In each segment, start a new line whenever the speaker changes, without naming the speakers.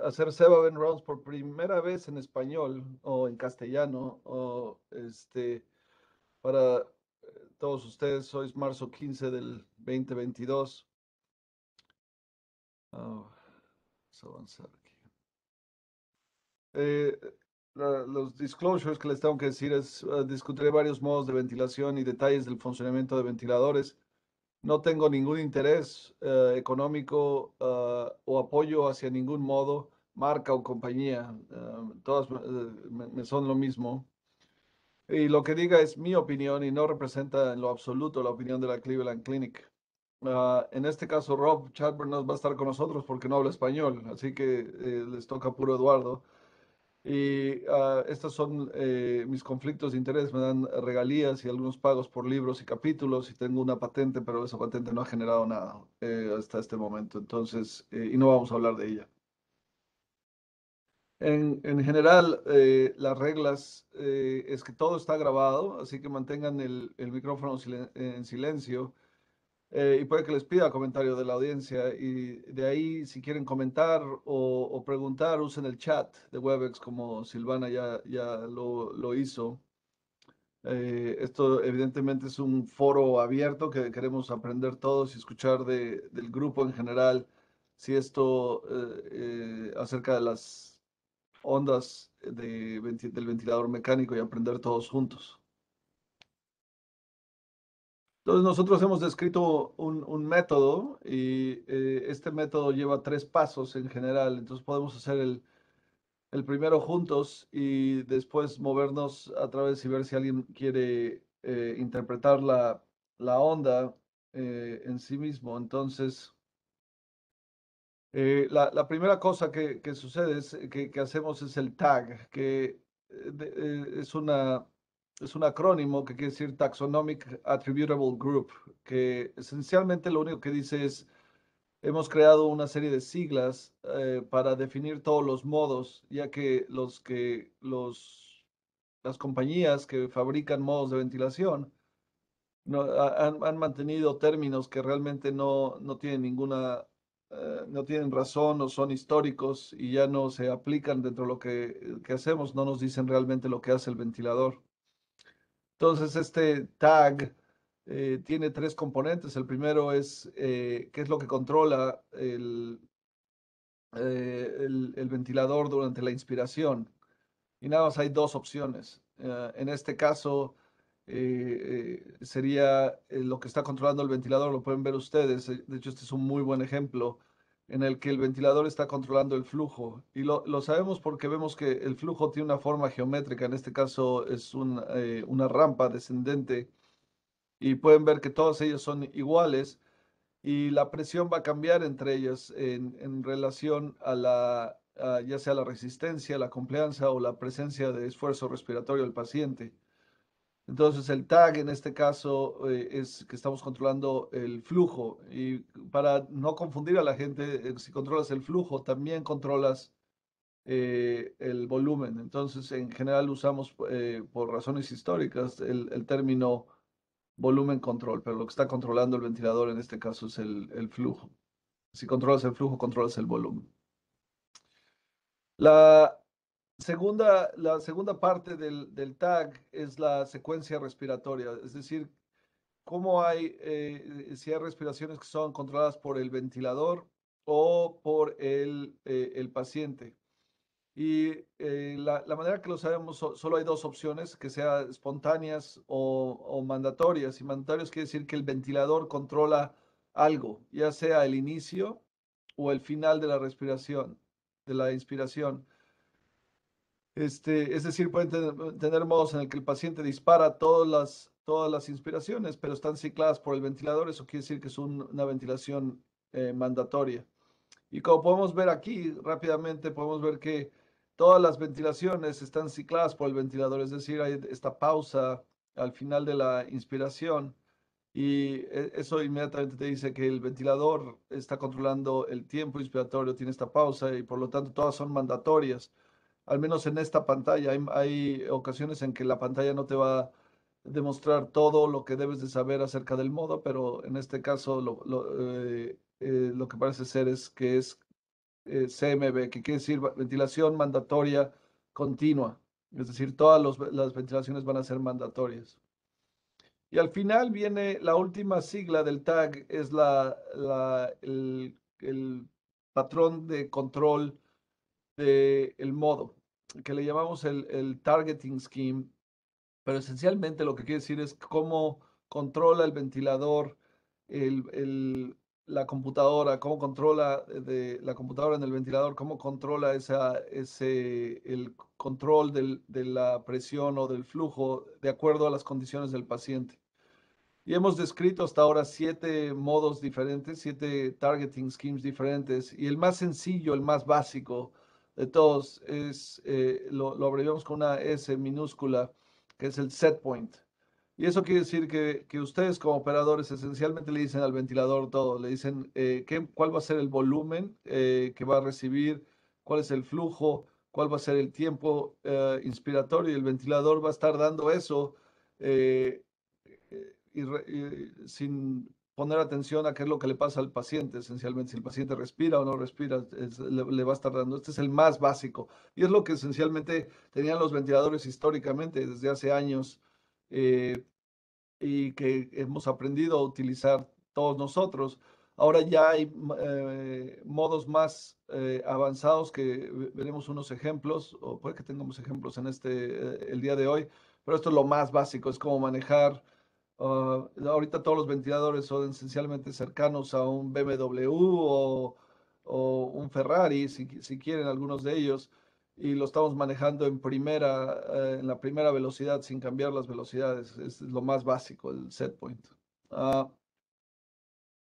hacer Seven Rounds por primera vez en español o en castellano o para todos ustedes. Hoy es marzo 15 del 2022. Ah, vamos a avanzar aquí. Eh, los disclosures que les tengo que decir es, discutiré varios modos de ventilación y detalles del funcionamiento de ventiladores. No tengo ningún interés económico o apoyo hacia ningún modo, marca o compañía. Todas me son lo mismo. Y lo que diga es mi opinión y no representa en lo absoluto la opinión de la Cleveland Clinic. En este caso, Rob Chadbourne no va a estar con nosotros porque no habla español, así que les toca puro Eduardo. Y estos son mis conflictos de interés. Me dan regalías y algunos pagos por libros y capítulos y tengo una patente, pero esa patente no ha generado nada hasta este momento. Entonces, y no vamos a hablar de ella. En general, las reglas es que todo está grabado, así que mantengan el micrófono en silencio. Y puede que les pida comentario de la audiencia y de ahí si quieren comentar o preguntar usen el chat de Webex como Silvana ya lo hizo. Esto evidentemente es un foro abierto que queremos aprender todos y escuchar del grupo en general si esto acerca de las ondas del ventilador mecánico y aprender todos juntos. Entonces nosotros hemos descrito un método y este método lleva tres pasos en general. Entonces podemos hacer el primero juntos y después movernos a través y ver si alguien quiere interpretar la onda en sí mismo. Entonces, la primera cosa que sucede es que hacemos es el tag, que es un acrónimo que quiere decir Taxonomic Attributable Group, que esencialmente lo único que dice es, hemos creado una serie de siglas para definir todos los modos, ya que las compañías que fabrican modos de ventilación han mantenido términos que realmente no tienen no tienen razón o son históricos y ya no se aplican dentro de lo que hacemos, no nos dicen realmente lo que hace el ventilador. Entonces, este tag tiene tres componentes. El primero es qué es lo que controla el ventilador durante la inspiración. Y nada más hay dos opciones. En este caso, sería lo que está controlando el ventilador, lo pueden ver ustedes. De hecho, este es un muy buen ejemplo en el que el ventilador está controlando el flujo. Y lo sabemos porque vemos que el flujo tiene una forma geométrica. En este caso es una rampa descendente. Y pueden ver que todos ellos son iguales y la presión va a cambiar entre ellas en relación ya sea la resistencia, la complianza o la presencia de esfuerzo respiratorio del paciente. Entonces el tag en este caso es que estamos controlando el flujo y para no confundir a la gente, si controlas el flujo, también controlas el volumen. Entonces en general usamos por razones históricas el término volumen control, pero lo que está controlando el ventilador en este caso es el flujo. Si controlas el flujo, controlas el volumen. La la segunda parte del tag es la secuencia respiratoria, es decir, cómo si hay respiraciones que son controladas por el ventilador o por el paciente. Y la manera que lo sabemos, solo hay dos opciones, que sean espontáneas o mandatorias. Y mandatorias quiere decir que el ventilador controla algo, ya sea el inicio o el final de la respiración, de la inspiración. Es decir, pueden tener modos en el que el paciente dispara todas las inspiraciones, pero están cicladas por el ventilador. Eso quiere decir que es una ventilación mandatoria. Y como podemos ver aquí rápidamente, podemos ver que todas las ventilaciones están cicladas por el ventilador, es decir, hay esta pausa al final de la inspiración y eso inmediatamente te dice que el ventilador está controlando el tiempo inspiratorio, tiene esta pausa y por lo tanto todas son mandatorias. Al menos en esta pantalla hay ocasiones en que la pantalla no te va a demostrar todo lo que debes de saber acerca del modo, pero en este caso lo que parece ser es que es CMB, que quiere decir ventilación mandatoria continua. Es decir, todas las ventilaciones van a ser mandatorias. Y al final viene la última sigla del tag, es el patrón de control del modo, que le llamamos el targeting scheme, pero esencialmente lo que quiere decir es cómo controla el ventilador el, el- la computadora, cómo controla la computadora en el ventilador, cómo controla el control de la presión o del flujo de acuerdo a las condiciones del paciente. Y hemos descrito hasta ahora 7 modos diferentes, 7 targeting schemes diferentes. Y el más sencillo, el más básico de todos, lo abreviamos con una S minúscula, que es el set point. Y eso quiere decir que ustedes como operadores esencialmente le dicen al ventilador todo. Le dicen cuál va a ser el volumen que va a recibir, cuál es el flujo, cuál va a ser el tiempo inspiratorio. Y el ventilador va a estar dando eso. eh, sin poner atención a qué es lo que le pasa al paciente, esencialmente, si el paciente respira o no respira, le va a estar dando. Este es el más básico y es lo que esencialmente tenían los ventiladores históricamente desde hace años eh, y que hemos aprendido a utilizar todos nosotros. Ahora ya hay modos más avanzados que veremos unos ejemplos, o puede que tengamos ejemplos en el día de hoy, pero esto es lo más básico, es como manejar. Ahorita todos los ventiladores son esencialmente cercanos a un BMW o un Ferrari, si quieren algunos de ellos, y lo estamos manejando en la primera velocidad sin cambiar las velocidades. Es lo más básico, el set point. Ah,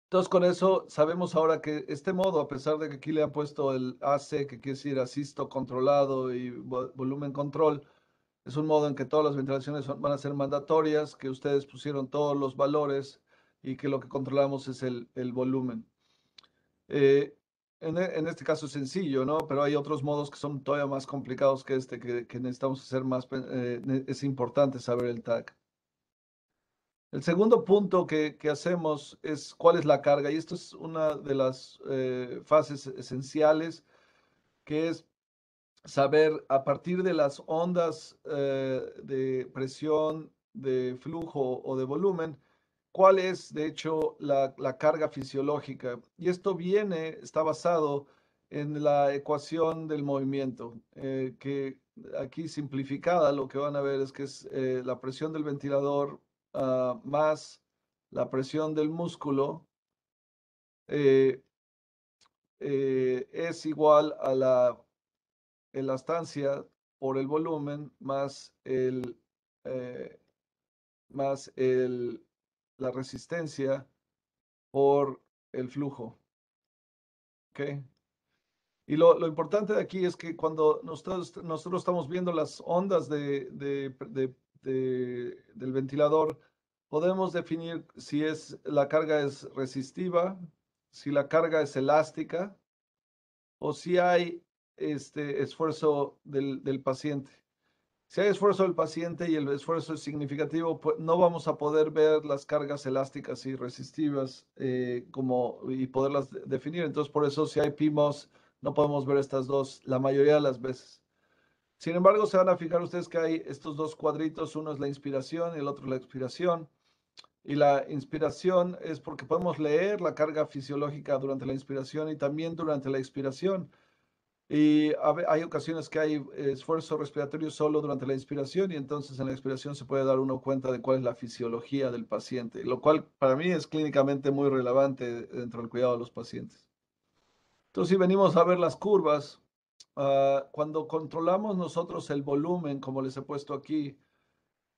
entonces con eso sabemos ahora que este modo, a pesar de que aquí le han puesto el AC, que quiere decir asisto controlado y volumen control, es un modo en que todas las ventilaciones van a ser mandatorias, que ustedes pusieron todos los valores y que lo que controlamos es el volumen. Eh, en este caso es sencillo, ¿no? Pero hay otros modos que son todavía más complicados que este, que necesitamos hacer más, es importante saber el tag. El segundo punto que hacemos es cuál es la carga, y esto es una de las fases esenciales, que es saber a partir de las ondas de presión, de flujo o de volumen, cuál es de hecho la carga fisiológica. Y esto está basado en la ecuación del movimiento, que aquí simplificada lo que van a ver es que es la presión del ventilador más la presión del músculo eh, es igual a la elastancia por el volumen eh, más la resistencia por el flujo. ¿Ok? Y lo importante de aquí es que cuando nosotros estamos viendo las ondas del ventilador, podemos definir si la carga es resistiva, si la carga es elástica o si hay este esfuerzo del paciente. Si hay esfuerzo del paciente y el esfuerzo es significativo, pues no vamos a poder ver las cargas elásticas y resistivas y poderlas definir. Entonces, por eso si hay PMOS, no podemos ver estas dos la mayoría de las veces. Sin embargo, se van a fijar ustedes que hay estos dos cuadritos, uno es la inspiración y el otro la expiración. Y la inspiración es porque podemos leer la carga fisiológica durante la inspiración y también durante la expiración. Y hay ocasiones que hay esfuerzo respiratorio solo durante la inspiración y entonces en la expiración se puede dar uno cuenta de cuál es la fisiología del paciente, lo cual para mí es clínicamente muy relevante dentro del cuidado de los pacientes. Entonces, si venimos a ver las curvas, cuando controlamos nosotros el volumen, como les he puesto aquí,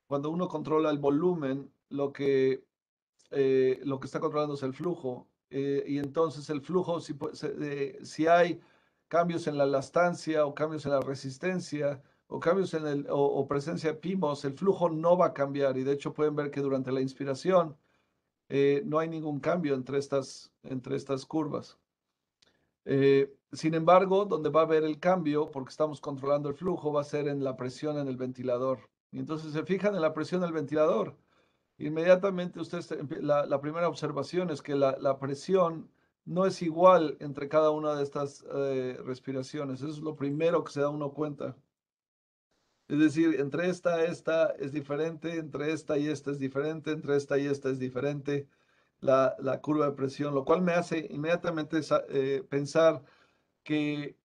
cuando uno controla el volumen, lo que está controlando es el flujo. Y entonces el flujo, si hay cambios en la elastancia o cambios en la resistencia o cambios o presencia de PIMOS, el flujo no va a cambiar. Y de hecho pueden ver que durante la inspiración no hay ningún cambio entre estas curvas. Sin embargo, donde va a haber el cambio, porque estamos controlando el flujo, va a ser en la presión en el ventilador. Y entonces se fijan en la presión del ventilador. Inmediatamente la primera observación es que la presión no es igual entre cada una de estas respiraciones. Eso es lo primero que se da uno cuenta. Es decir, entre esta es diferente, entre esta y esta es diferente, entre esta y esta es diferente la curva de presión, lo cual me hace inmediatamente pensar que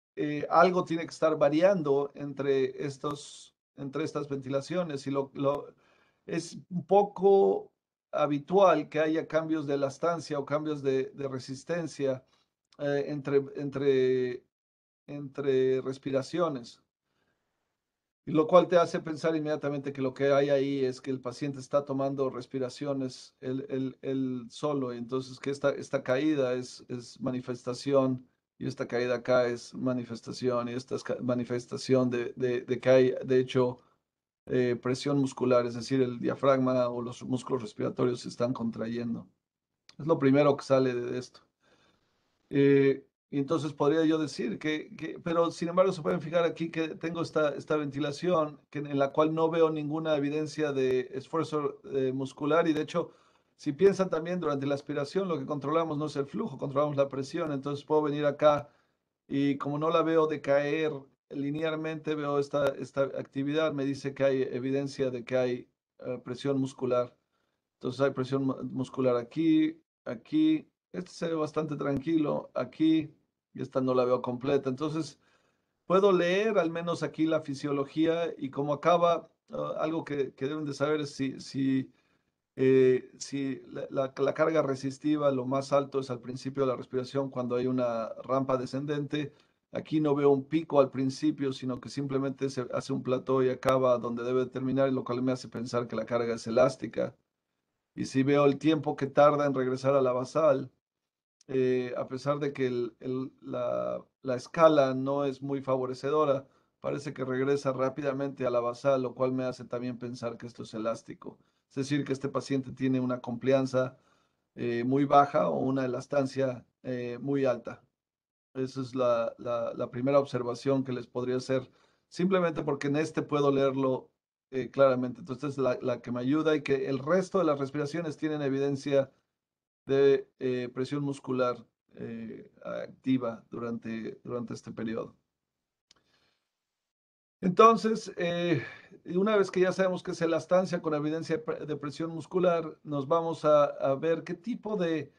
algo tiene que estar variando entre estas ventilaciones y es un poco habitual que haya cambios de elastancia o cambios de resistencia entre respiraciones. Y lo cual te hace pensar inmediatamente que lo que hay ahí es que el paciente está tomando respiraciones él solo, y entonces que esta caída es manifestación, y esta caída acá es manifestación, y esta es manifestación de que hay, de hecho, presión muscular, es decir, el diafragma o los músculos respiratorios se están contrayendo. Es lo primero que sale de esto. Y entonces podría yo decir pero sin embargo se pueden fijar aquí que tengo esta ventilación en la cual no veo ninguna evidencia de esfuerzo muscular, y de hecho, si piensan también durante la aspiración, lo que controlamos no es el flujo, controlamos la presión. Entonces puedo venir acá y como no la veo decaer linealmente, veo esta actividad, me dice que hay evidencia de que hay presión muscular. Entonces hay presión muscular aquí, aquí. Este se ve bastante tranquilo aquí, y esta no la veo completa. Entonces puedo leer al menos aquí la fisiología y cómo acaba. Algo que deben de saber es si la carga resistiva, lo más alto es al principio de la respiración cuando hay una rampa descendente. Aquí no veo un pico al principio, sino que simplemente se hace un plató y acaba donde debe terminar, lo cual me hace pensar que la carga es elástica. Y si veo el tiempo que tarda en regresar a la basal, a pesar de que la escala no es muy favorecedora, parece que regresa rápidamente a la basal, lo cual me hace también pensar que esto es elástico. Es decir, que este paciente tiene una complianza muy baja o una elastancia muy alta. Esa es la primera observación que les podría hacer, simplemente porque en este puedo leerlo claramente. Entonces, esta es la que me ayuda, y que el resto de las respiraciones tienen evidencia de presión muscular activa durante este periodo. Entonces, una vez que ya sabemos que es elastancia con evidencia de presión muscular, nos vamos a ver qué tipo de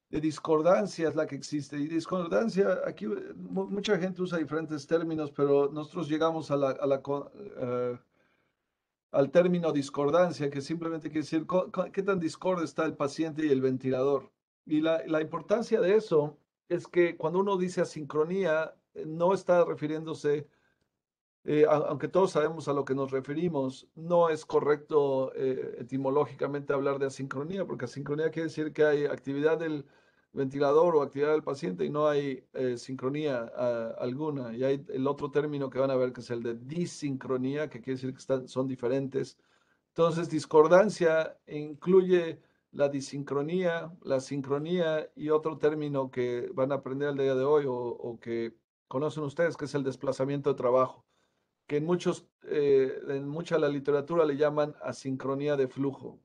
discordancia es la que existe. Y discordancia, aquí mucha gente usa diferentes términos, pero nosotros llegamos al término discordancia, que simplemente quiere decir qué tan discorde está el paciente y el ventilador. Y la importancia de eso es que cuando uno dice asincronía, no está refiriéndose, aunque todos sabemos a lo que nos referimos, no es correcto etimológicamente hablar de asincronía, porque asincronía quiere decir que hay actividad del ventilador o actividad del paciente y no hay sincronía alguna. Y hay el otro término que van a ver, que es el de disincronía, que quiere decir que son diferentes. Entonces, discordancia incluye la disincronía, la sincronía y otro término que van a aprender el día de hoy, o que conocen ustedes, que es el desplazamiento de trabajo, que en mucha de la literatura le llaman asincronía de flujo,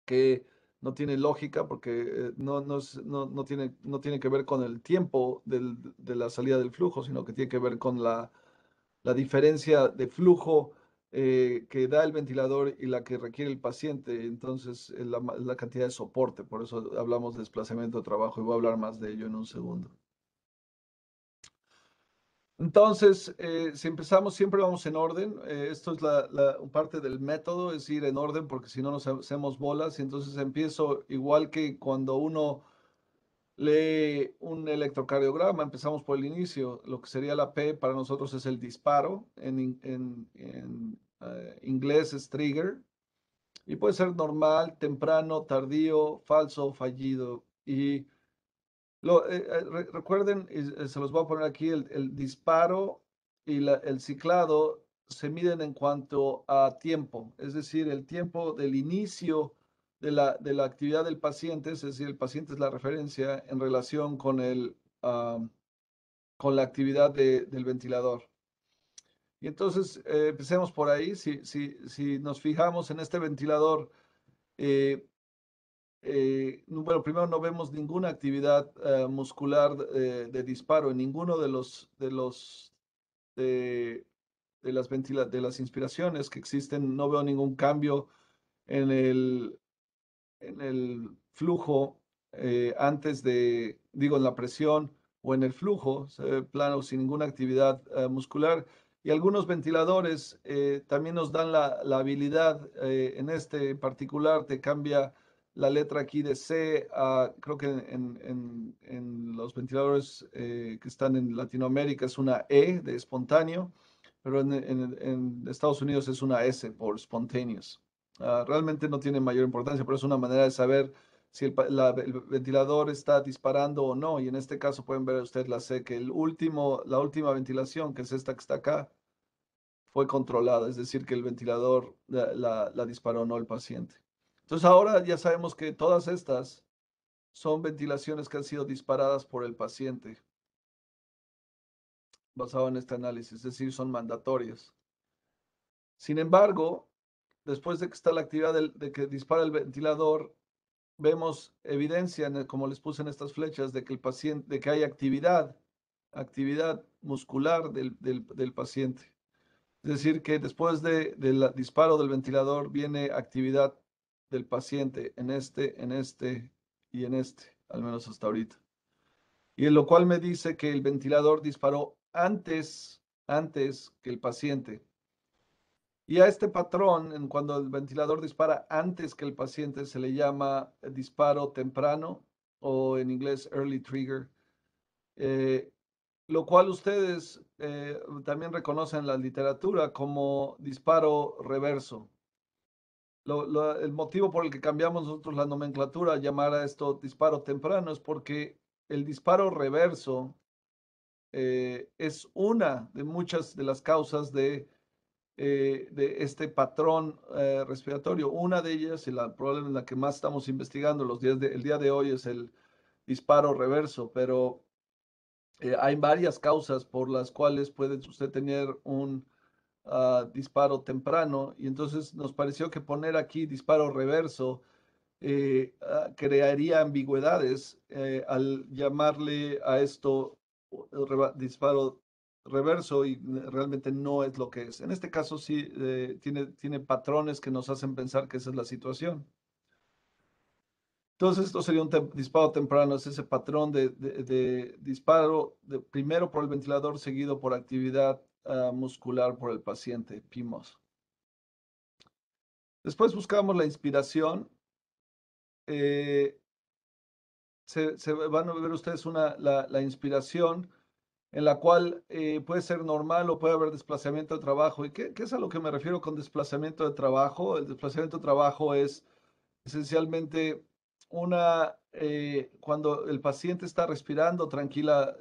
que no tiene lógica porque no tiene que ver con el tiempo de la salida del flujo, sino que tiene que ver con la diferencia de flujo que da el ventilador y la que requiere el paciente. Entonces, la cantidad de soporte, por eso hablamos de desplazamiento de trabajo, y voy a hablar más de ello en un segundo. Entonces, si empezamos, siempre vamos en orden. Esto es parte del método, es ir en orden, porque si no nos hacemos bolas. Y entonces empiezo igual que cuando uno lee un electrocardiograma. Empezamos por el inicio. Lo que sería la P para nosotros es el disparo. En inglés es trigger. Y puede ser normal, temprano, tardío, falso, fallido. Y recuerden, se los voy a poner aquí, el disparo y el ciclado se miden en cuanto a tiempo, es decir, el tiempo del inicio de la actividad del paciente, es decir, el paciente es la referencia en relación con la actividad del ventilador. Y entonces, empecemos por ahí. Si nos fijamos en este ventilador, eh, bueno, primero no vemos ninguna actividad muscular de disparo en ninguno de, de las inspiraciones que existen. No veo ningún cambio en en el flujo antes de, digo, en la presión o en el flujo, se ve plano sin ninguna actividad muscular. Y algunos ventiladores también nos dan la habilidad, en este en particular, te cambia la letra aquí de C a, creo que en los ventiladores que están en Latinoamérica es una E de espontáneo, pero en Estados Unidos es una S por spontaneous. Realmente no tiene mayor importancia, pero es una manera de saber si el ventilador está disparando o no. Y en este caso pueden ver ustedes la C, que la última ventilación, que es esta que está acá, fue controlada, es decir, que el ventilador la disparó, no el paciente. Entonces ahora ya sabemos que todas estas son ventilaciones que han sido disparadas por el paciente, basado en este análisis, es decir, son mandatorias. Sin embargo, después de que está la actividad de que dispara el ventilador, vemos evidencia, como les puse en estas flechas, de que el paciente, de que hay actividad muscular del paciente. Es decir, que después del disparo del ventilador viene actividad del paciente en este y en este, al menos hasta ahorita. Y en lo cual me dice que el ventilador disparó antes que el paciente. Y a este patrón, cuando el ventilador dispara antes que el paciente, se le llama disparo temprano o en inglés early trigger, eh, lo cual ustedes también reconocen en la literatura como disparo reverso. El motivo por el que cambiamos nosotros la nomenclatura a llamar a esto disparo temprano es porque el disparo reverso es una de muchas de las causas de este patrón respiratorio. Una de ellas, y probablemente la que más estamos investigando el día de hoy, es el disparo reverso, pero hay varias causas por las cuales puede usted tener un disparo temprano, y entonces nos pareció que poner aquí disparo reverso crearía ambigüedades al llamarle a esto disparo reverso y realmente no es lo que es. En este caso sí tiene patrones que nos hacen pensar que esa es la situación. Entonces esto sería un disparo temprano, es ese patrón de disparo primero por el ventilador seguido por actividad muscular por el paciente, PIMOS. Después buscamos la inspiración. Eh, se van a ver ustedes la inspiración en la cual puede ser normal o puede haber desplazamiento de trabajo. ¿Y qué es a lo que me refiero con desplazamiento de trabajo? El desplazamiento de trabajo es esencialmente cuando el paciente está respirando tranquila,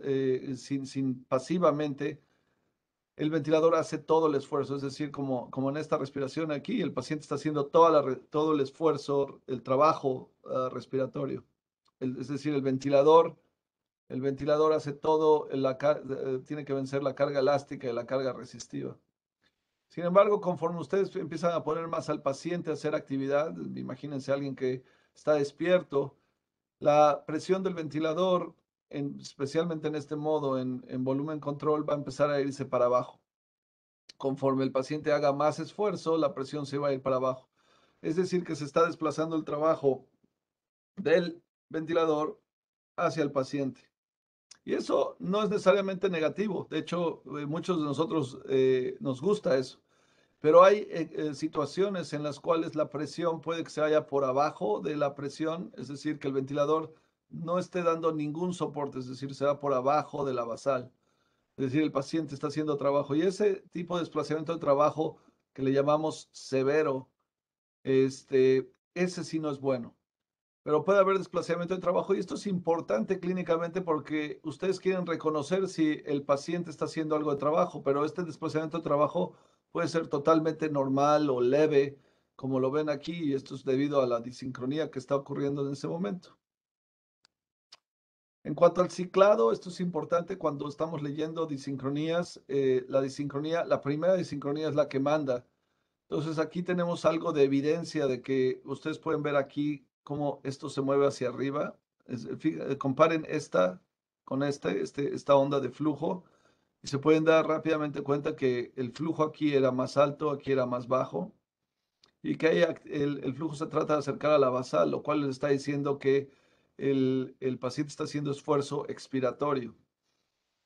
sin pasivamente, el ventilador hace todo el esfuerzo, es decir, como en esta respiración aquí, el paciente está haciendo todo el esfuerzo, el trabajo respiratorio. Es decir, el ventilador hace todo, tiene que vencer la carga elástica y la carga resistiva. Sin embargo, conforme ustedes empiezan a poner más al paciente a hacer actividad, imagínense a alguien que está despierto, la presión del ventilador, especialmente en este modo, en volumen control, va a empezar a irse para abajo. Conforme el paciente haga más esfuerzo, la presión se va a ir para abajo. Es decir, que se está desplazando el trabajo del ventilador hacia el paciente. Y eso no es necesariamente negativo. De hecho, muchos de nosotros nos gusta eso. Pero hay situaciones en las cuales la presión puede que se vaya por abajo de la presión, es decir, que el ventilador no esté dando ningún soporte, es decir, se va por abajo de la basal. Es decir, el paciente está haciendo trabajo. Y ese tipo de desplazamiento de trabajo que le llamamos severo, ese sí no es bueno. Pero puede haber desplazamiento de trabajo y esto es importante clínicamente porque ustedes quieren reconocer si el paciente está haciendo algo de trabajo, pero este desplazamiento de trabajo puede ser totalmente normal o leve, como lo ven aquí, y esto es debido a la disincronía que está ocurriendo en ese momento. En cuanto al ciclado, esto es importante cuando estamos leyendo disincronías. La primera disincronía es la que manda. Entonces aquí tenemos algo de evidencia de que ustedes pueden ver aquí cómo esto se mueve hacia arriba. Comparen esta con esta onda de flujo y se pueden dar rápidamente cuenta que el flujo aquí era más alto, aquí era más bajo y que el flujo se trata de acercar a la basal, lo cual les está diciendo que el paciente está haciendo esfuerzo expiratorio.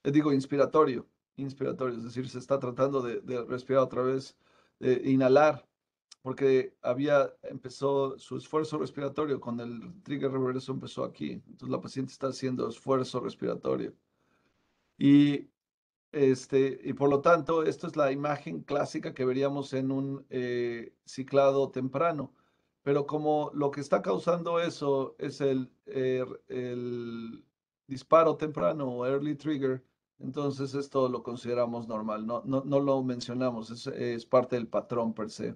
Digo, inspiratorio, es decir, se está tratando de respirar otra vez, de inhalar, porque empezó su esfuerzo respiratorio con el trigger reverso, empezó aquí. Entonces la paciente está haciendo esfuerzo respiratorio. Y, y por lo tanto, esto es la imagen clásica que veríamos en un ciclado temprano. Pero como lo que está causando eso es el disparo temprano o early trigger, entonces esto lo consideramos normal, no lo mencionamos, es parte del patrón per se.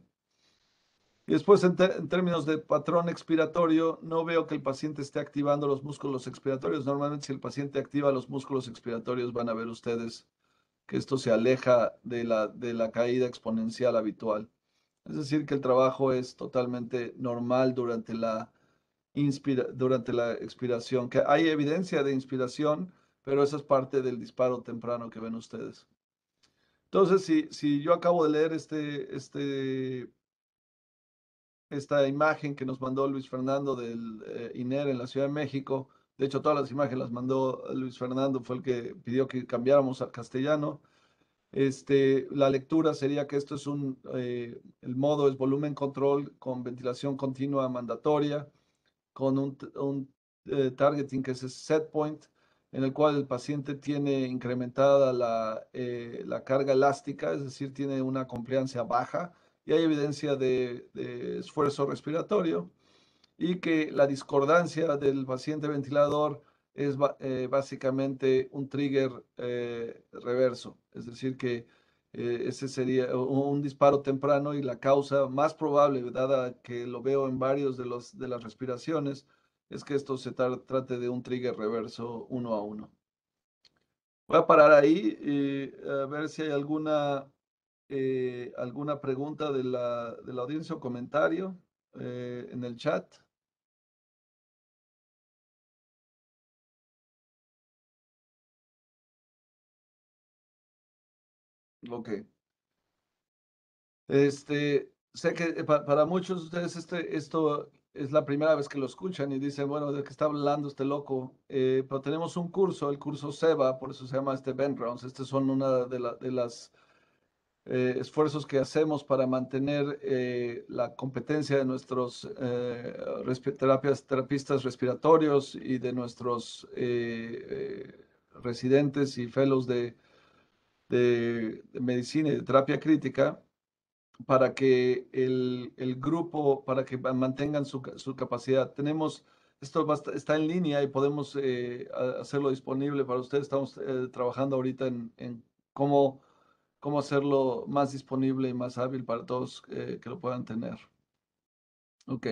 Y después, en términos de patrón expiratorio, no veo que el paciente esté activando los músculos expiratorios. Normalmente, si el paciente activa los músculos expiratorios, van a ver ustedes que esto se aleja de la caída exponencial habitual. Es decir, que el trabajo es totalmente normal durante la expiración, que hay evidencia de inspiración, pero esa es parte del disparo temprano que ven ustedes. Entonces, si yo acabo de leer esta imagen que nos mandó Luis Fernando del INER en la Ciudad de México. De hecho, todas las imágenes las mandó Luis Fernando, fue el que pidió que cambiáramos al castellano. La lectura sería que esto el modo es volumen control con ventilación continua mandatoria, con un targeting que es el set point, en el cual el paciente tiene incrementada la carga elástica, es decir, tiene una compliancia baja y hay evidencia de esfuerzo respiratorio y que la discordancia del paciente ventilador es básicamente un trigger reverso, es decir, que ese sería un disparo temprano y la causa más probable, dada que lo veo en varios de las respiraciones, es que esto se trate de un trigger reverso uno a uno. Voy a parar ahí y a ver si hay alguna pregunta de la audiencia o comentario en el chat. Ok. Sé que para muchos de ustedes esto es la primera vez que lo escuchan y dicen, bueno, ¿de qué está hablando este loco? Pero tenemos un curso, el curso SEBA, por eso se llama Bend Rounds. Estos son una de las esfuerzos que hacemos para mantener la competencia de nuestros terapistas respiratorios y de nuestros residentes y fellows de medicina y de terapia crítica para que el grupo, para que mantengan su capacidad. Esto está en línea y podemos hacerlo disponible para ustedes. Estamos trabajando ahorita en cómo hacerlo más disponible y más hábil para todos que lo puedan tener. Ok.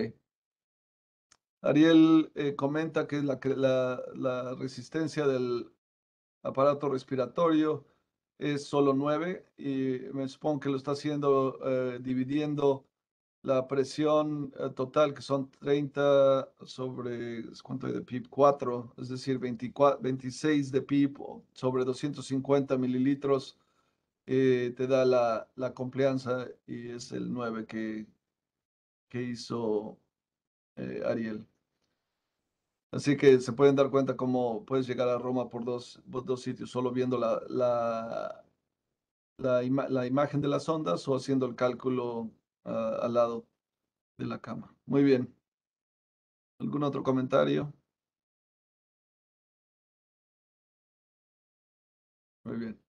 Ariel comenta que la resistencia del aparato respiratorio es solo 9 y me supongo que lo está haciendo dividiendo la presión total, que son 30 sobre, ¿cuánto hay de PIB? 4, es decir, 26 de PIB sobre 250 mililitros, te da la complianza y es el 9 que hizo Ariel. Así que se pueden dar cuenta cómo puedes llegar a Roma por dos sitios, solo viendo la imagen de las ondas o haciendo el cálculo al lado de la cama. Muy bien. ¿Algún otro comentario? Muy bien.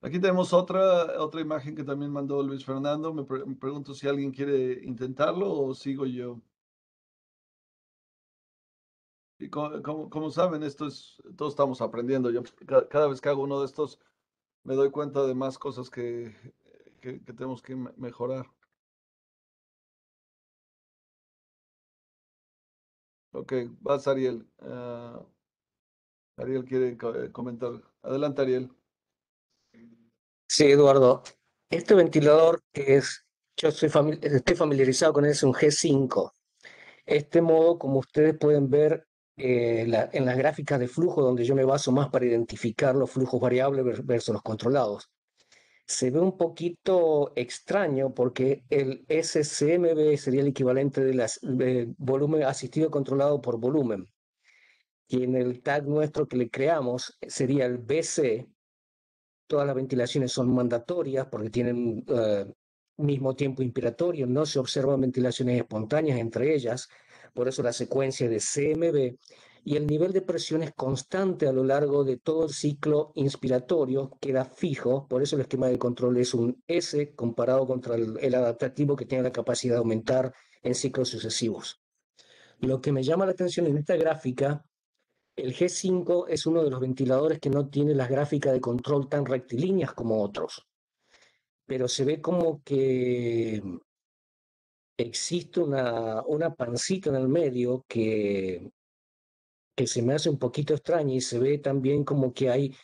Aquí tenemos otra imagen que también mandó Luis Fernando. Me pregunto si alguien quiere intentarlo o sigo yo. Y como saben, todos estamos aprendiendo. Yo cada vez que hago uno de estos me doy cuenta de más cosas que tenemos que mejorar. Ok, vas Ariel. Ariel quiere comentar. Adelante, Ariel.
Sí, Eduardo. Este ventilador yo estoy familiarizado con él, es un G5. Este modo, como ustedes pueden ver en las gráficas de flujo, donde yo me baso más para identificar los flujos variables versus los controlados, se ve un poquito extraño porque el SCMB sería el equivalente de volumen asistido controlado por volumen. Y en el tag nuestro que le creamos sería el BC. Todas las ventilaciones son mandatorias porque tienen mismo tiempo inspiratorio, no se observan ventilaciones espontáneas entre ellas, por eso la secuencia de CMB, y el nivel de presión es constante a lo largo de todo el ciclo inspiratorio, queda fijo, por eso el esquema de control es un S comparado contra el adaptativo que tiene la capacidad de aumentar en ciclos sucesivos. Lo que me llama la atención en esta gráfica, el G5 es uno de los ventiladores que no tiene las gráficas de control tan rectilíneas como otros, pero se ve como que existe una pancita en el medio que se me hace un poquito extraña y se ve también como que hay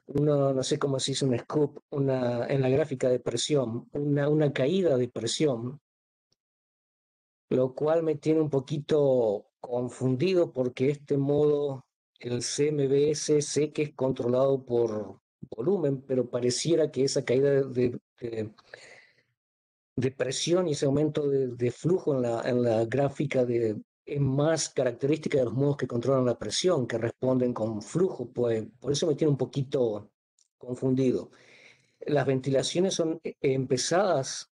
no sé cómo se dice un scoop, en la gráfica de presión, una caída de presión, lo cual me tiene un poquito confundido porque este modo, el CMBS, sé que es controlado por volumen, pero pareciera que esa caída de presión y ese aumento de flujo en la gráfica es más característica de los modos que controlan la presión, que responden con flujo, pues por eso me tiene un poquito confundido. Las ventilaciones son empezadas,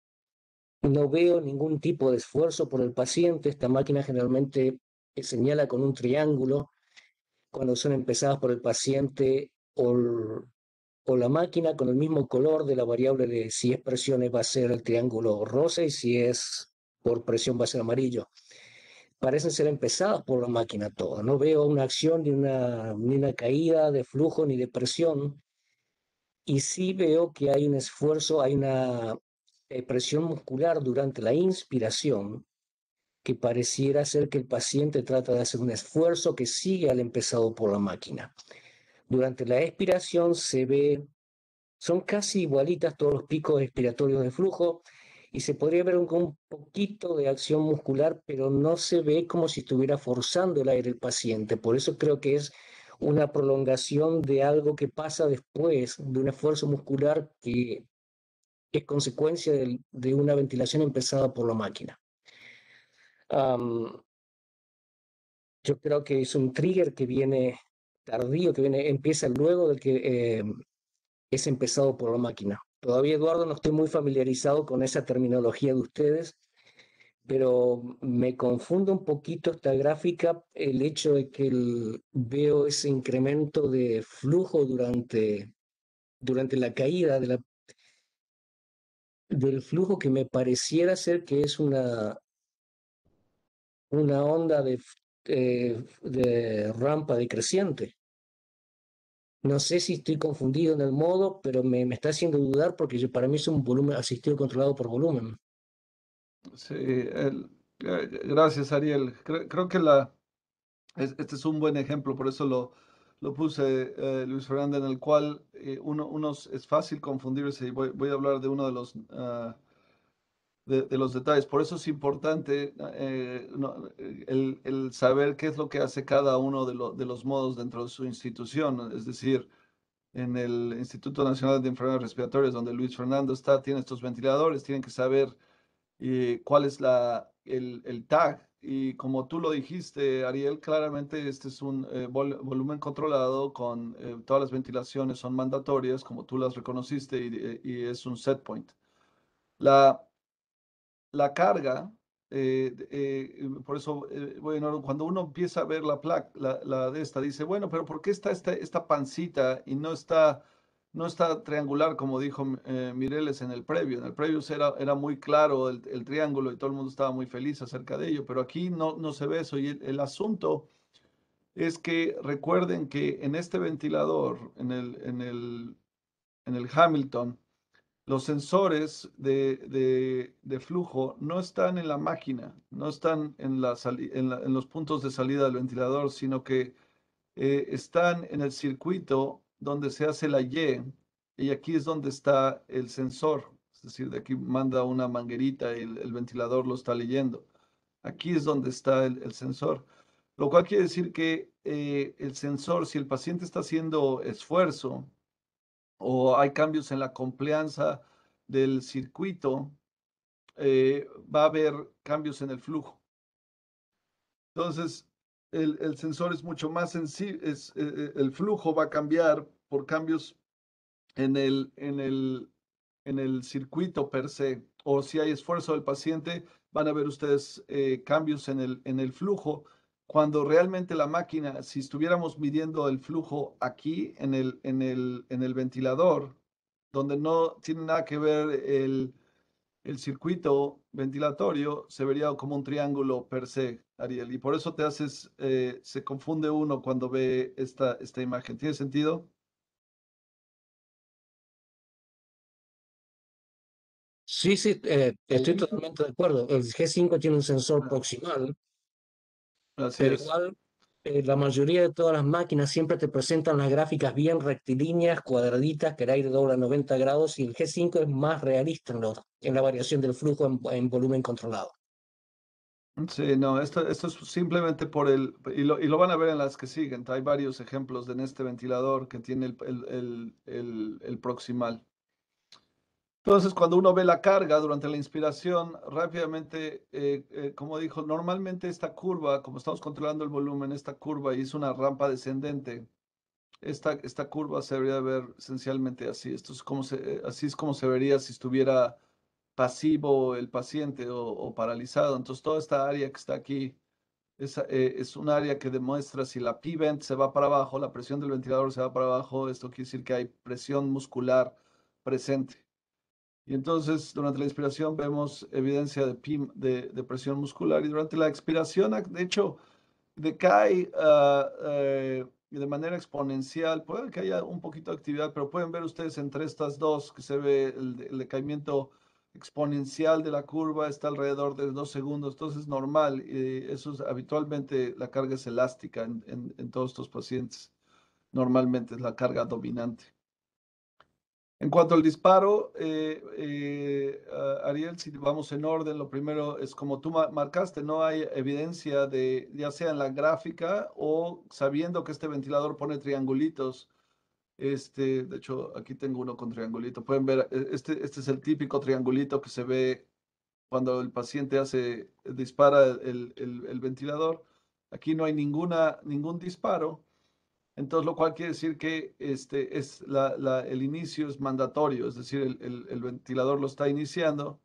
no veo ningún tipo de esfuerzo por el paciente. Esta máquina generalmente señala con un triángulo cuando son empezadas por el paciente o la máquina con el mismo color de la variable de si es presiones va a ser el triángulo rosa y si es por presión va a ser amarillo. Parecen ser empezadas por la máquina todas. No veo una acción ni una caída de flujo ni de presión. Y sí veo que hay un esfuerzo, hay una presión muscular durante la inspiración que pareciera ser que el paciente trata de hacer un esfuerzo que sigue al empezado por la máquina. Durante la expiración se ve, son casi igualitas todos los picos expiratorios de flujo y se podría ver un poquito de acción muscular, pero no se ve como si estuviera forzando el aire el paciente. Por eso creo que es una prolongación de algo que pasa después de un esfuerzo muscular que es consecuencia de una ventilación empezada por la máquina. Um, yo creo que es un trigger que viene tardío, empieza luego del que es empezado por la máquina. Todavía, Eduardo, no estoy muy familiarizado con esa terminología de ustedes, pero me confunde un poquito esta gráfica el hecho de que veo ese incremento de flujo durante la caída del flujo que me pareciera ser que es una onda de rampa decreciente. No sé si estoy confundido en el modo, pero me está haciendo dudar porque para mí es un volumen asistido controlado por volumen.
Sí, gracias, Ariel. Creo que este es un buen ejemplo, por eso lo puse, Luis Fernando, en el cual es fácil confundirse y voy a hablar de uno de de los detalles. Por eso es importante el saber qué es lo que hace cada uno de los modos dentro de su institución. Es decir, en el Instituto Nacional de Enfermedades Respiratorias, donde Luis Fernando está, tiene estos ventiladores, tienen que saber cuál es el tag. Y como tú lo dijiste, Ariel, claramente este es un volumen controlado con todas las ventilaciones son mandatorias, como tú las reconociste, y es un set point. La, la carga, por eso, bueno, cuando uno empieza a ver la placa, la de esta, dice, bueno, pero ¿por qué está esta pancita y no está triangular, como dijo Mireles en el previo? En el previo era muy claro el triángulo y todo el mundo estaba muy feliz acerca de ello, pero aquí no se ve eso. Y el asunto es que recuerden que en este ventilador, en el Hamilton, los sensores de flujo no están en la máquina, no están en los puntos de salida del ventilador, sino que están en el circuito donde se hace la y aquí es donde está el sensor. Es decir, de aquí manda una manguerita y el ventilador lo está leyendo. Aquí es donde está el sensor, lo cual quiere decir que el sensor, si el paciente está haciendo esfuerzo o hay cambios en la complianza del circuito, va a haber cambios en el flujo. Entonces, el sensor es mucho más sensible, el flujo va a cambiar por cambios en en el circuito per se, o si hay esfuerzo del paciente, van a ver ustedes cambios en en el flujo, cuando realmente la máquina, si estuviéramos midiendo el flujo aquí en el ventilador, donde no tiene nada que ver el circuito ventilatorio, se vería como un triángulo per se, Ariel, y por eso se confunde uno cuando ve esta imagen. ¿Tiene sentido?
Sí, sí, estoy totalmente de acuerdo. El G5 tiene un sensor proximal,
Así
pero
es.
igual la mayoría de todas las máquinas siempre te presentan las gráficas bien rectilíneas, cuadraditas, que el aire dobla 90 grados y el G5 es más realista en la variación del flujo en volumen controlado.
Sí, no, esto es simplemente por y lo van a ver en las que siguen. Hay varios ejemplos en este ventilador que tiene el proximal. Entonces, cuando uno ve la carga durante la inspiración, rápidamente, como dijo, normalmente esta curva, como estamos controlando el volumen, esta curva y es una rampa descendente, esta curva se debería ver esencialmente así. Esto es como así es como se vería si estuviera pasivo el paciente o paralizado. Entonces, toda esta área que está aquí es un área que demuestra si la P-vent se va para abajo, la presión del ventilador se va para abajo, esto quiere decir que hay presión muscular presente. Y entonces, durante la inspiración vemos evidencia de presión muscular y durante la expiración, de hecho, decae de manera exponencial. Puede que haya un poquito de actividad, pero pueden ver ustedes entre estas dos que se ve el decaimiento exponencial de la curva está alrededor de 2 segundos. Entonces es normal. Eso es habitualmente la carga es elástica en todos estos pacientes. Normalmente es la carga dominante. En cuanto al disparo, Ariel, si vamos en orden, lo primero es como tú marcaste, no hay evidencia de, ya sea en la gráfica o sabiendo que este ventilador pone triangulitos. De hecho, aquí tengo uno con triangulito. Pueden ver, este es el típico triangulito que se ve cuando el paciente dispara el ventilador. Aquí no hay ningún disparo. Entonces, lo cual quiere decir que el inicio es mandatorio, es decir, el ventilador lo está iniciando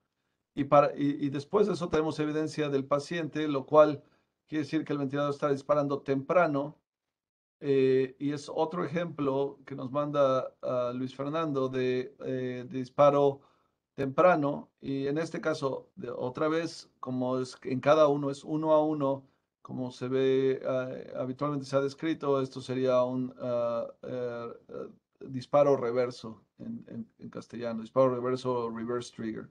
y después de eso tenemos evidencia del paciente, lo cual quiere decir que el ventilador está disparando temprano y es otro ejemplo que nos manda Luis Fernando de disparo temprano y en este caso, otra vez, como es en cada uno es uno a uno, como se ve habitualmente se ha descrito, esto sería un disparo reverso en castellano, disparo reverso o reverse trigger.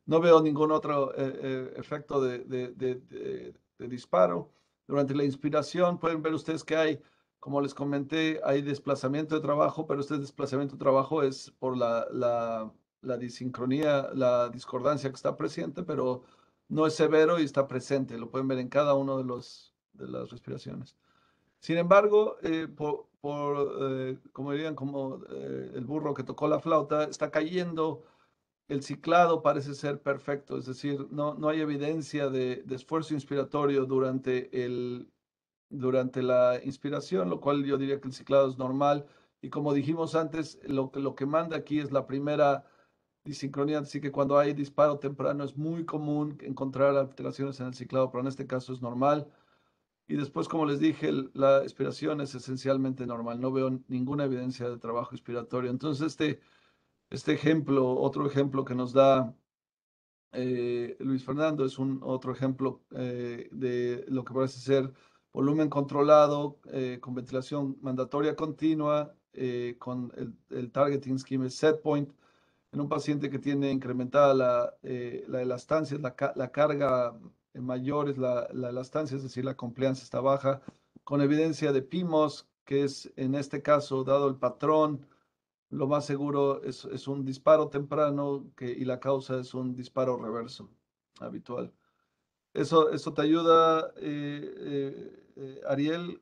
No veo ningún otro efecto de disparo. Durante la inspiración pueden ver ustedes que hay, como les comenté, hay desplazamiento de trabajo, pero este desplazamiento de trabajo es por la disincronía, la discordancia que está presente, pero no es severo y está presente. Lo pueden ver en cada uno de las respiraciones. Sin embargo, como dirían, como el burro que tocó la flauta, está cayendo el ciclado parece ser perfecto, es decir, no hay evidencia de esfuerzo inspiratorio durante la inspiración, lo cual yo diría que el ciclado es normal. Y como dijimos antes, lo que manda aquí es la primera disincronía, así que cuando hay disparo temprano es muy común encontrar alteraciones en el ciclado, pero en este caso es normal. Y después, como les dije, la expiración es esencialmente normal, no veo ninguna evidencia de trabajo inspiratorio. Entonces, este ejemplo, otro ejemplo que nos da Luis Fernando es un otro ejemplo de lo que parece ser volumen controlado con ventilación mandatoria continua con el targeting scheme set point en un paciente que tiene incrementada la elastancia, la carga mayor es la elastancia, es decir, la compliance está baja, con evidencia de PIMOS, que es en este caso, dado el patrón, lo más seguro es un disparo temprano y la causa es un disparo reverso habitual. Eso te ayuda, Ariel.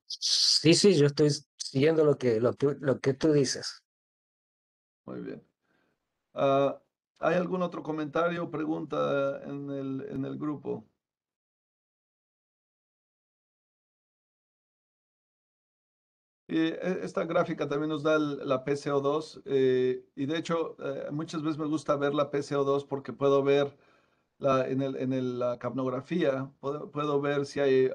Sí, sí, yo estoy siguiendo lo que tú dices.
Muy bien. Ah, ¿hay algún otro comentario o pregunta en el grupo? Esta gráfica también nos da la PCO2 y de hecho muchas veces me gusta ver la PCO2 porque puedo ver la capnografía, puedo ver si hay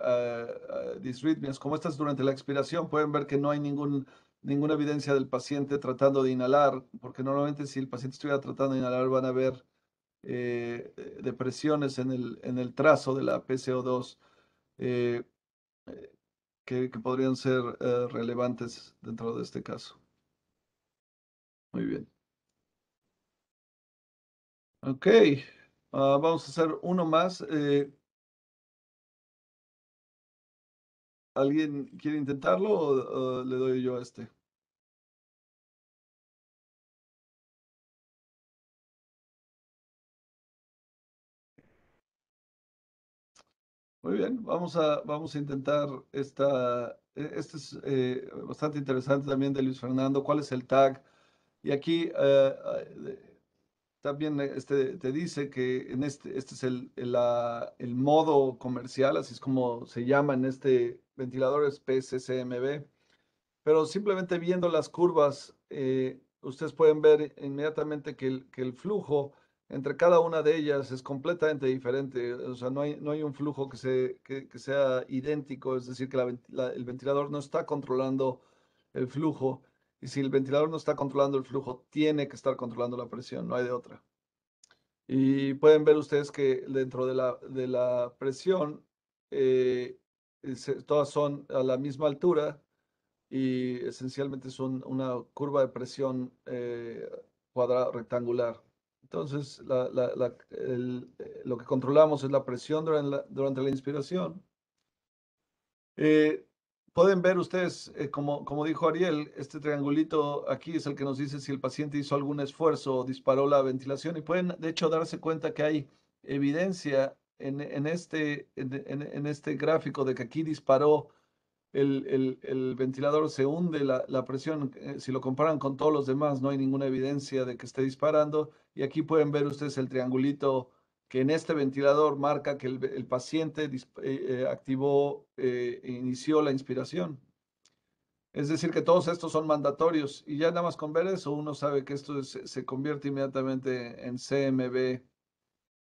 disritmias. Como estas durante la expiración, pueden ver que no hay ninguna evidencia del paciente tratando de inhalar, porque normalmente si el paciente estuviera tratando de inhalar van a ver depresiones en el trazo de la PCO2 eh, que podrían ser relevantes dentro de este caso. Muy bien. Ok, vamos a hacer uno más. ¿Alguien quiere intentarlo o le doy yo a este? Muy bien, vamos a intentar este es bastante interesante también de Luis Fernando. ¿Cuál es el tag? Y aquí también te dice que este es el modo comercial, así es como se llama en este ventilador, es PSCMB. Pero simplemente viendo las curvas, ustedes pueden ver inmediatamente que el flujo entre cada una de ellas es completamente diferente. O sea, no hay un flujo que sea idéntico, es decir, que el ventilador no está controlando el flujo. Y si el ventilador no está controlando el flujo, tiene que estar controlando la presión, no hay de otra. Y pueden ver ustedes que dentro de la presión, eh, todas son a la misma altura y esencialmente es una curva de presión cuadrada rectangular. Entonces, lo que controlamos es la presión durante la inspiración. Eh, pueden ver ustedes, como dijo Ariel, este triangulito aquí es el que nos dice si el paciente hizo algún esfuerzo o disparó la ventilación y pueden, de hecho, darse cuenta que hay evidencia en este gráfico de que aquí disparó el ventilador, se hunde la presión. Si lo comparan con todos los demás, no hay ninguna evidencia de que esté disparando. Y aquí pueden ver ustedes el triangulito que en este ventilador marca que el paciente activó, inició la inspiración. Es decir, que todos estos son mandatorios y ya nada más con ver eso uno sabe que esto se convierte inmediatamente en CMB.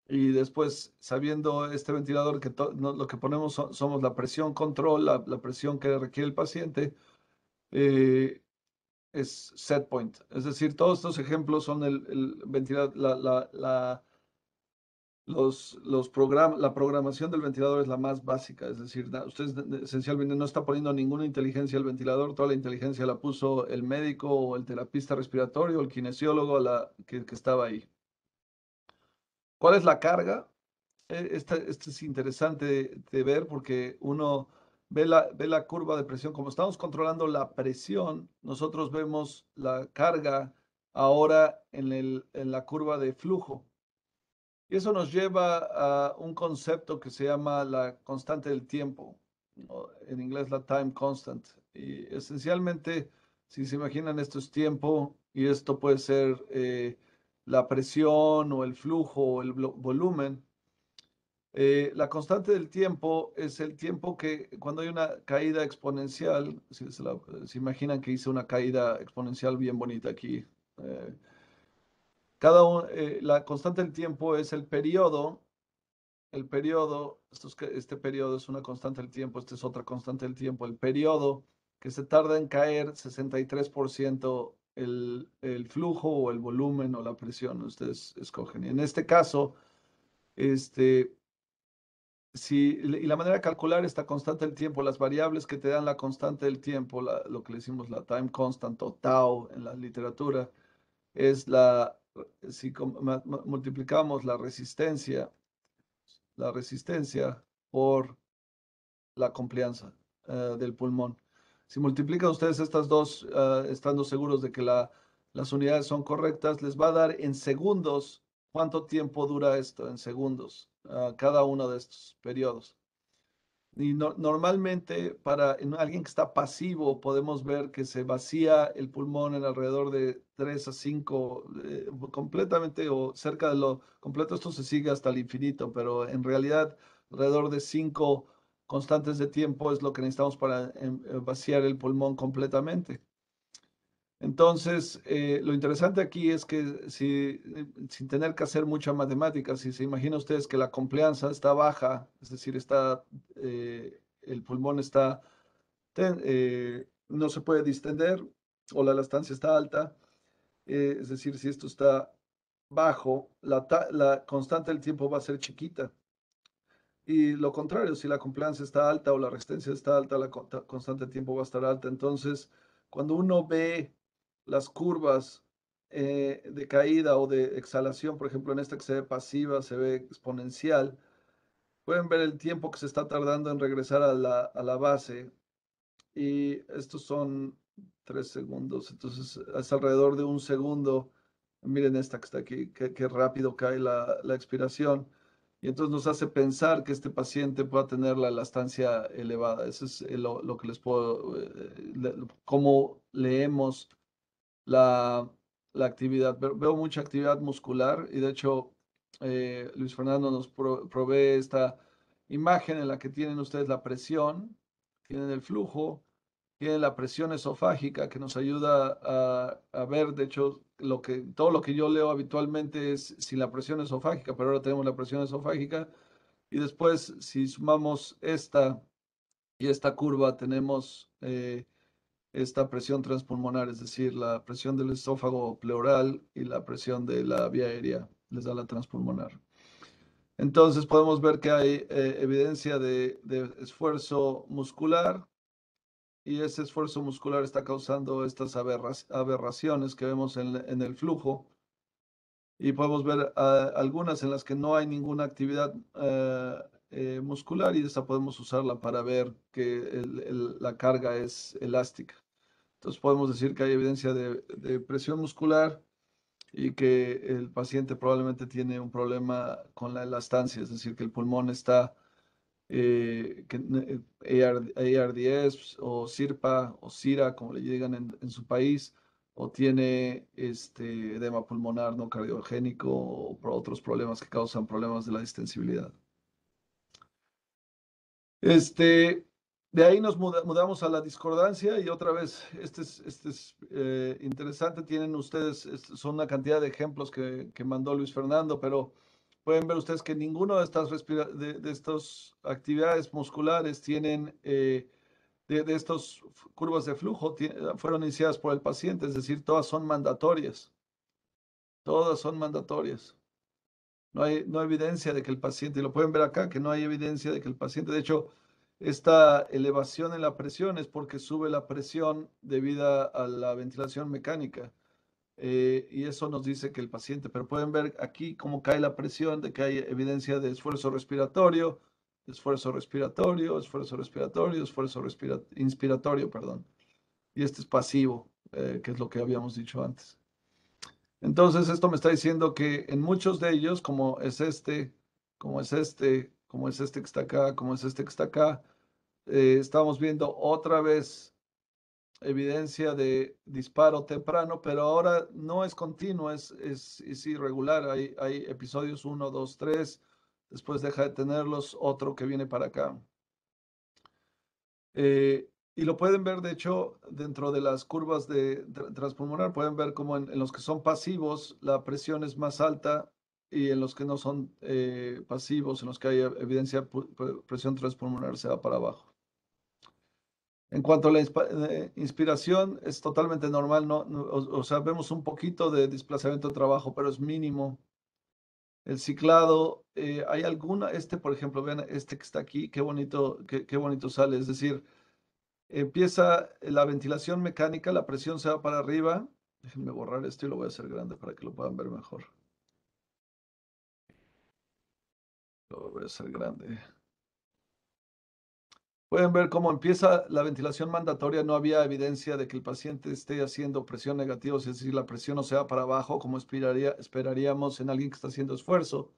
Y después, sabiendo este ventilador que lo que ponemos somos la presión control, la presión que requiere el paciente, eh, es set point. Es decir, todos estos ejemplos son el ventilador, la programación del ventilador es la más básica. Es decir, ustedes esencialmente no está poniendo ninguna inteligencia al ventilador, toda la inteligencia la puso el médico o el terapista respiratorio, el kinesiólogo que estaba ahí. ¿Cuál es la carga? Este es interesante de ver porque uno ve la curva de presión. Como estamos controlando la presión, nosotros vemos la carga ahora en la curva de flujo. Y eso nos lleva a un concepto que se llama la constante del tiempo, o en inglés la time constant. Y esencialmente, si se imaginan, esto es tiempo y esto puede ser la presión o el flujo o el volumen. La constante del tiempo es el tiempo que cuando hay una caída exponencial, si imaginan que hice una caída exponencial bien bonita aquí, eh, la constante del tiempo es el periodo, este periodo es una constante del tiempo, esta es otra constante del tiempo, el periodo que se tarda en caer 63% el flujo o el volumen o la presión, ustedes escogen. Y en este caso, este y la manera de calcular esta constante del tiempo, las variables que te dan la constante del tiempo, lo que le decimos la time constant o tau en la literatura, es si multiplicamos la resistencia por la complianza del pulmón. Si multiplican ustedes estas dos, estando seguros de que las unidades son correctas, les va a dar en segundos cuánto tiempo dura esto en segundos, cada uno de estos periodos. Y normalmente para en alguien que está pasivo podemos ver que se vacía el pulmón en alrededor de 3 a 5 completamente o cerca de lo completo. Esto se sigue hasta el infinito, pero en realidad alrededor de 5 constantes de tiempo es lo que necesitamos para vaciar el pulmón completamente. Entonces, lo interesante aquí es que si, sin tener que hacer mucha matemática, si se imagina ustedes que la complianza está baja, es decir, el pulmón está, no se puede distender o la elastancia está alta, es decir, si esto está bajo, la constante del tiempo va a ser chiquita. Y lo contrario, si la complianza está alta o la resistencia está alta, la constante de tiempo va a estar alta. Entonces, cuando uno ve las curvas de caída o de exhalación, por ejemplo, en esta que se ve pasiva, se ve exponencial, pueden ver el tiempo que se está tardando en regresar a la base. Y estos son 3 segundos, entonces es alrededor de un segundo. Miren esta que está aquí, qué rápido cae la expiración. Y entonces nos hace pensar que este paciente pueda tener la elastancia elevada. Eso es lo que les puedo, cómo leemos la, la actividad. Veo mucha actividad muscular y de hecho Luis Fernando nos provee esta imagen en la que tienen ustedes la presión, tienen el flujo, tienen la presión esofágica que nos ayuda a ver, de hecho, todo lo que yo leo habitualmente es sin la presión esofágica, pero ahora tenemos la presión esofágica y después si sumamos esta y esta curva tenemos esta presión transpulmonar, es decir, la presión del esófago pleural y la presión de la vía aérea, les da la transpulmonar. Entonces podemos ver que hay evidencia de esfuerzo muscular y ese esfuerzo muscular está causando estas aberraciones que vemos en el flujo y podemos ver algunas en las que no hay ninguna actividad muscular y esta podemos usarla para ver que la carga es elástica. Entonces podemos decir que hay evidencia de presión muscular y que el paciente probablemente tiene un problema con la elastancia, es decir, que el pulmón está ARDS o SIRPA o SIRA, como le digan en su país, o tiene edema pulmonar no cardiogénico o por otros problemas que causan problemas de la distensibilidad. Este, de ahí nos mudamos a la discordancia y otra vez, este es interesante, tienen ustedes, son una cantidad de ejemplos que mandó Luis Fernando, pero pueden ver ustedes que ninguno de de estas actividades musculares tienen, de estas curvas de flujo, fueron iniciadas por el paciente, es decir, todas son mandatorias. No hay evidencia de que el paciente, y lo pueden ver acá, que no hay evidencia de que el paciente, de hecho, esta elevación en la presión es porque sube la presión debido a la ventilación mecánica. Y eso nos dice que el paciente, pero pueden ver aquí cómo cae la presión, de que hay evidencia de esfuerzo respiratorio, esfuerzo respiratorio, esfuerzo respiratorio, inspiratorio, perdón. Y este es pasivo, que es lo que habíamos dicho antes. Entonces, esto me está diciendo que en muchos de ellos, como es este, como es este, como es este que está acá, como es este que está acá, estamos viendo otra vez evidencia de disparo temprano, pero ahora no es continuo, es irregular. Hay episodios 1, 2, 3, después deja de tenerlos, otro que viene para acá. Y lo pueden ver, de hecho, dentro de las curvas de transpulmonar, pueden ver como en los que son pasivos la presión es más alta y en los que no son pasivos, en los que hay evidencia, presión transpulmonar se va para abajo. En cuanto a la inspiración, es totalmente normal, o sea, vemos un poquito de desplazamiento de trabajo, pero es mínimo. El ciclado, hay alguna, por ejemplo, vean este que está aquí, qué bonito sale, es decir, empieza la ventilación mecánica, la presión se va para arriba. Déjenme borrar esto y lo voy a hacer grande para que lo puedan ver mejor. Lo voy a hacer grande. Pueden ver cómo empieza la ventilación mandatoria. No había evidencia de que el paciente esté haciendo presión negativa, es decir, la presión no se va para abajo, como esperaríamos en alguien que está haciendo esfuerzo.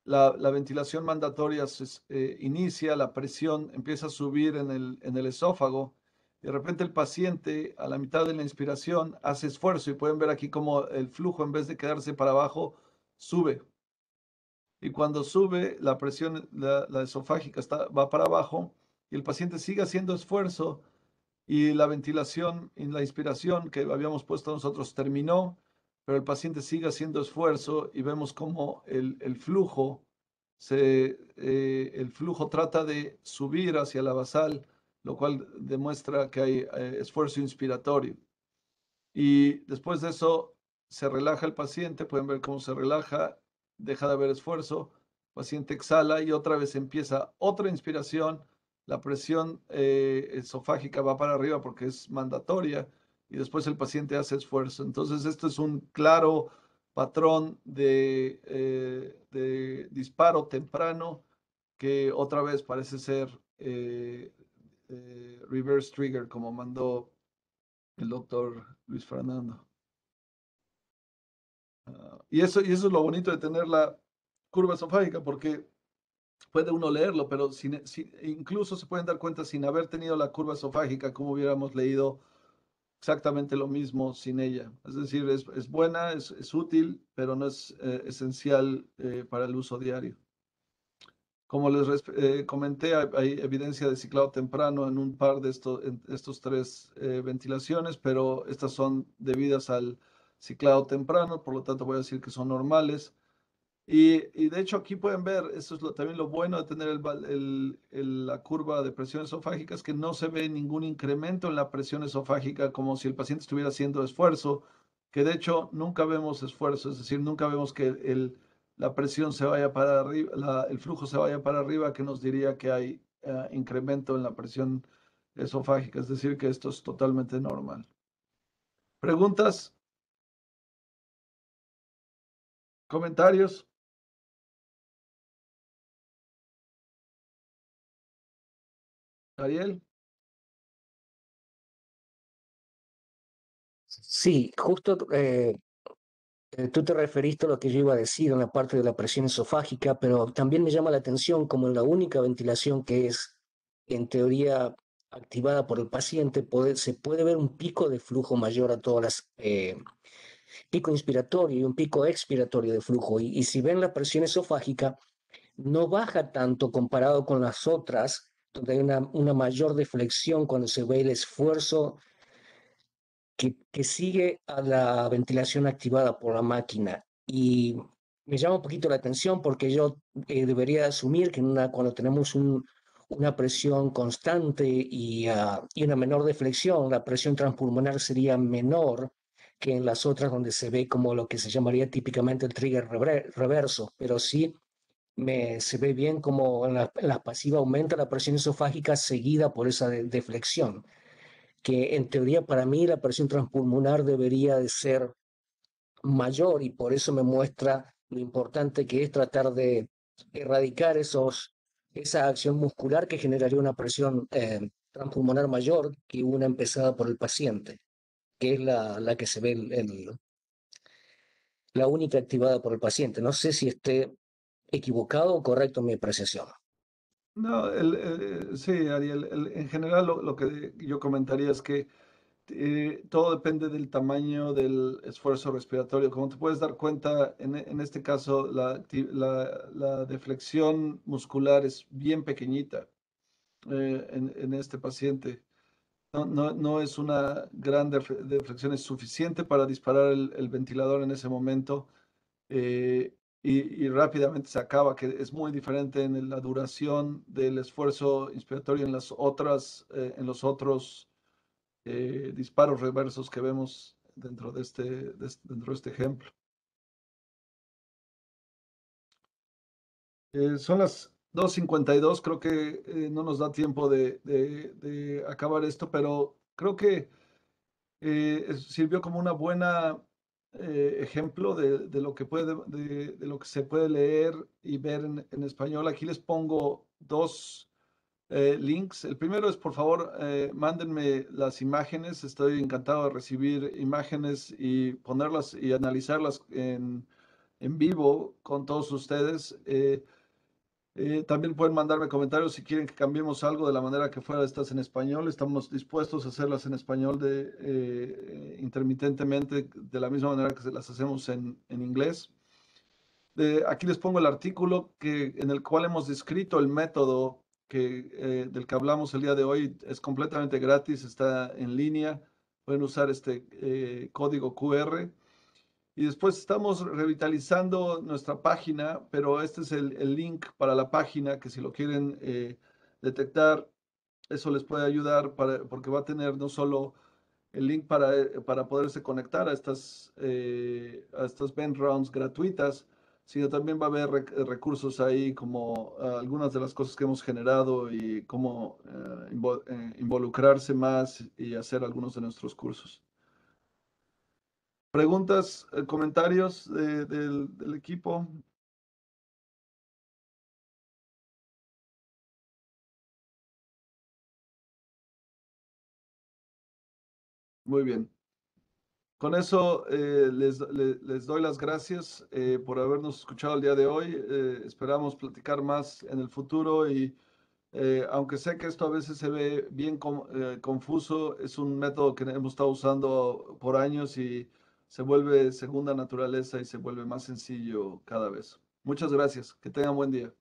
La ventilación mandatoria inicia, la presión empieza a subir en el esófago. De repente el paciente a la mitad de la inspiración hace esfuerzo y pueden ver aquí como el flujo en vez de quedarse para abajo, sube. Y cuando sube, la presión, la esofágica va para abajo y el paciente sigue haciendo esfuerzo y la ventilación y la inspiración que habíamos puesto nosotros terminó, pero el paciente sigue haciendo esfuerzo y vemos cómo el flujo trata de subir hacia la basal, lo cual demuestra que hay esfuerzo inspiratorio. Y después de eso se relaja el paciente, pueden ver cómo se relaja, deja de haber esfuerzo, el paciente exhala y otra vez empieza otra inspiración, la presión esofágica va para arriba porque es mandatoria y después el paciente hace esfuerzo. Entonces, esto es un claro patrón de disparo temprano que otra vez parece ser reverse trigger, como mandó el doctor Luis Fernando. Y eso es lo bonito de tener la curva esofágica, porque puede uno leerlo, pero incluso se pueden dar cuenta sin haber tenido la curva esofágica, como hubiéramos leído exactamente lo mismo sin ella. Es decir, es buena, es útil, pero no es esencial para el uso diario. Como comenté, hay evidencia de ciclado temprano en un par de estos tres ventilaciones, pero estas son debidas al ciclado temprano, por lo tanto voy a decir que son normales. Y de hecho aquí pueden ver, eso es también lo bueno de tener la curva de presión esofágica, es que no se ve ningún incremento en la presión esofágica como si el paciente estuviera haciendo esfuerzo, que de hecho nunca vemos esfuerzo, es decir, nunca vemos que la presión se vaya para arriba, el flujo se vaya para arriba, que nos diría que hay incremento en la presión esofágica, es decir, que esto es totalmente normal. ¿Preguntas? ¿Comentarios? Ariel.
Sí, justo tú te referiste a lo que yo iba a decir en la parte de la presión esofágica, pero también me llama la atención como en la única ventilación que es en teoría activada por el paciente, se puede ver un pico de flujo mayor a todas las pico inspiratorio y un pico expiratorio de flujo. Y si ven la presión esofágica, no baja tanto comparado con las otras, donde hay una mayor deflexión cuando se ve el esfuerzo que sigue a la ventilación activada por la máquina. Y me llama un poquito la atención porque yo debería asumir que cuando tenemos una presión constante y una menor deflexión, la presión transpulmonar sería menor que en las otras donde se ve como lo que se llamaría típicamente el trigger reverso, pero sí se ve bien como en la pasiva aumenta la presión esofágica seguida por esa deflexión, que en teoría para mí la presión transpulmonar debería de ser mayor y por eso me muestra lo importante que es tratar de erradicar esa acción muscular que generaría una presión transpulmonar mayor que una empezada por el paciente, que es la que se ve la única activada por el paciente. No sé si esté equivocado o correcto en mi apreciación.
No, sí, Ariel, en general lo que yo comentaría es que todo depende del tamaño del esfuerzo respiratorio. Como te puedes dar cuenta, en este caso la deflexión muscular es bien pequeñita en este paciente. No es una gran deflexión, es suficiente para disparar el ventilador en ese momento y rápidamente se acaba, que es muy diferente en la duración del esfuerzo inspiratorio en los otros disparos reversos que vemos dentro de este ejemplo. Son las 2:52, creo que no nos da tiempo de acabar esto, pero creo que sirvió como una buena ejemplo de lo que de lo que se puede leer y ver en español. Aquí les pongo dos links. El primero es, por favor, mándenme las imágenes. Estoy encantado de recibir imágenes y ponerlas y analizarlas en vivo con todos ustedes. También pueden mandarme comentarios si quieren que cambiemos algo de la manera que fuera estas en español. Estamos dispuestos a hacerlas en español intermitentemente, de la misma manera que se las hacemos en inglés. Aquí les pongo el artículo en el cual hemos descrito el método del que hablamos el día de hoy. Es completamente gratis, está en línea. Pueden usar este código QR. Y después estamos revitalizando nuestra página, pero este es el link para la página que si lo quieren detectar, eso les puede ayudar porque va a tener no solo el link para poderse conectar a estas vent rounds gratuitas, sino también va a haber recursos ahí como algunas de las cosas que hemos generado y cómo involucrarse más y hacer algunos de nuestros cursos. Preguntas, comentarios del equipo. Muy bien. Con eso les doy las gracias por habernos escuchado el día de hoy. Esperamos platicar más en el futuro y aunque sé que esto a veces se ve bien confuso, es un método que hemos estado usando por años y se vuelve segunda naturaleza y se vuelve más sencillo cada vez. Muchas gracias. Que tengan buen día.